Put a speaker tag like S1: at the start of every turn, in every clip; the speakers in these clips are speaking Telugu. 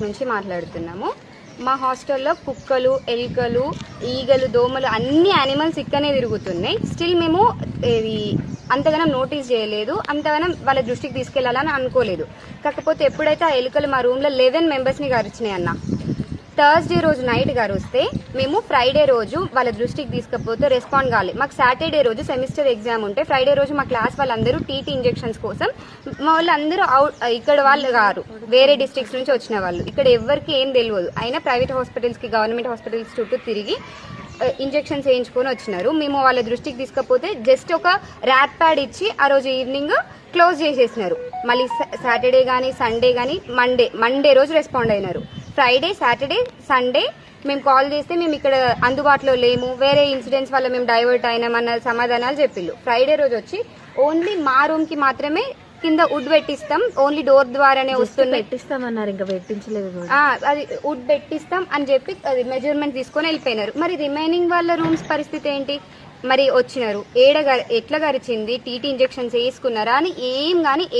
S1: నుంచి మాట్లాడుతున్నాము. మా హాస్టల్లో కుక్కలు, ఎలుకలు, ఈగలు, దోమలు అన్ని యానిమల్స్ ఇక్కడనే తిరుగుతున్నాయి. స్టిల్ మేము ఇది అంతగానం నోటీస్ చేయలేదు, అంతగానం వాళ్ళ దృష్టికి తీసుకెళ్లాలని అనుకోలేదు. కాకపోతే ఎప్పుడైతే ఆ ఎలుకలు మా రూమ్లో 11 మెంబర్స్ని గరిచినాయి అన్న, థర్స్డే రోజు నైట్ గరిస్తే మేము ఫ్రైడే రోజు వాళ్ళ దృష్టికి తీసుకపోతే రెస్పాండ్ కాలేదు. మాకు సాటర్డే రోజు సెమిస్టర్ ఎగ్జామ్ ఉంటే ఫ్రైడే రోజు మా క్లాస్ వాళ్ళందరూ టీటీ ఇంజెక్షన్స్ కోసం మా వాళ్ళందరూ ఇక్కడ వాళ్ళు గారు వేరే డిస్ట్రిక్ట్స్ నుంచి వచ్చిన వాళ్ళు, ఇక్కడ ఎవరికి ఏం తెలియదు. అయినా ప్రైవేట్ హాస్పిటల్స్కి గవర్నమెంట్ హాస్పిటల్స్ చుట్టూ తిరిగి ఇంజెక్షన్స్ వేయించుకొని వచ్చినారు. మేము వాళ్ళ దృష్టికి తీసుకపోతే జస్ట్ ఒక ర్యాట్ ప్యాడ్ ఇచ్చి ఆ రోజు ఈవినింగ్ క్లోజ్ చేసేసినారు. మళ్ళీ సాటర్డే కానీ సండే కానీ మండే రోజు రెస్పాండ్ అయినారు. ఫ్రైడే, సాటర్డే, సండే మేము కాల్ చేస్తే మేము ఇక్కడ అందుబాటులో లేము, వేరే ఇన్సిడెంట్స్ వల్ల మేము డైవర్ట్ అయినామన్న సమాధానాలు చెప్పిళ్ళు. ఫ్రైడే రోజు వచ్చి ఓన్లీ మా రూమ్కి మాత్రమే కింద వుడ్ పెట్టిస్తాం, ఓన్లీ డోర్ ద్వారానే వస్తుంది
S2: పెట్టిస్తామన్నారు, ఇంకా పెట్టించలేదు.
S1: అది వుడ్ పెట్టిస్తాం అని చెప్పి అది మెజర్మెంట్ తీసుకొని వెళ్ళిపోయినారు. మరి రిమైనింగ్ వాళ్ళ రూమ్స్ పరిస్థితి ఏంటి? మరి వచ్చినారు, ఎట్లా గరిచింది, టీటీ ఇంజెక్షన్స్ వేసుకున్నారా అని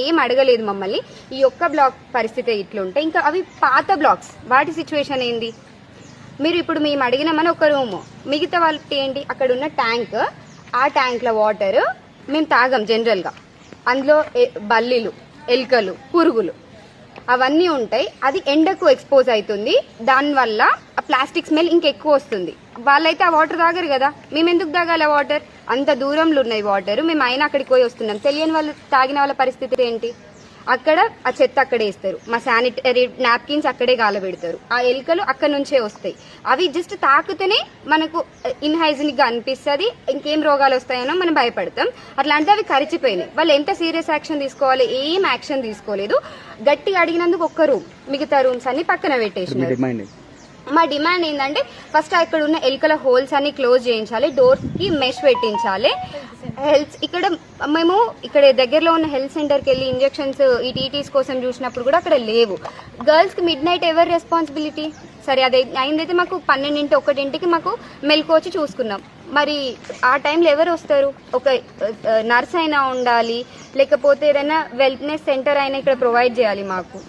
S1: ఏం అడగలేదు మమ్మల్ని. ఈ ఒక్క బ్లాక్ పరిస్థితి ఇట్లుంటే ఇంకా అవి పాత బ్లాక్స్, వాటి సిచ్యువేషన్ ఏంది? మీరు ఇప్పుడు మేము అడిగినామని ఒక రూము, మిగతా వాళ్ళకి ఏంటి? అక్కడ ఉన్న ట్యాంక్, ఆ ట్యాంక్లో వాటర్ మేము తాగం జనరల్గా, అందులో బల్లీలు, ఎలుకలు, పురుగులు అవన్నీ ఉంటాయి. అది ఎండకు ఎక్స్పోజ్ అవుతుంది, దానివల్ల ఆ ప్లాస్టిక్ స్మెల్ ఇంకెక్కువ వస్తుంది. వాళ్ళైతే ఆ వాటర్ తాగరు కదా, మేము ఎందుకు తాగాలి ఆ వాటర్? అంత దూరంలో ఉన్నాయి వాటర్, మేము అయినా అక్కడికి పోయి వస్తున్నాం. తెలియని వాళ్ళు తాగిన వాళ్ళ పరిస్థితి ఏంటి? అక్కడ ఆ చెత్త అక్కడే ఇస్తారు, మా శానిటరీ నాప్కిన్స్ అక్కడే గాలబెడతారు, ఆ ఎలుకలు అక్కడ నుంచే వస్తాయి. అవి జస్ట్ తాకుతూనే మనకు ఇన్హైజీనిక్ గా అనిపిస్తుంది, ఇంకేం రోగాలు వస్తాయనో మనం భయపడతాం. అట్లాంటివి అవి కరిచిపోయినాయి. వాళ్ళు ఎంత సీరియస్ యాక్షన్ తీసుకోవాలి? ఏం యాక్షన్ తీసుకోలేదు. గట్టిగా అడిగినందుకు ఒక్క రూమ్, మిగతా రూమ్స్ అన్ని పక్కన పెట్టేసినారు. మా డిమాండ్ ఏంటంటే ఫస్ట్ అక్కడ ఉన్న ఎలుకల హోల్స్ అన్ని క్లోజ్ చేయించాలి, డోర్స్ కి మెష్ పెట్టించాలి. ఇక్కడ మేము ఇక్కడ దగ్గరలో ఉన్న హెల్త్ సెంటర్కి వెళ్ళి ఇంజెక్షన్స్ ఈ టీటీస్ కోసం చూసినప్పుడు కూడా అక్కడ లేవు. గర్ల్స్ కి మిడ్ నైట్ ఎవరి రెస్పాన్సిబిలిటీ? సరే అదే అయిందైతే మాకు 12, 1కి మాకు మెలకు వచ్చి చూసుకున్నాం. మరి ఆ టైంలో ఎవరు వస్తారు? ఒక నర్స్ అయినా ఉండాలి, లేకపోతే ఏదైనా వెల్నెస్ సెంటర్ అయినా ఇక్కడ ప్రొవైడ్ చేయాలి మాకు.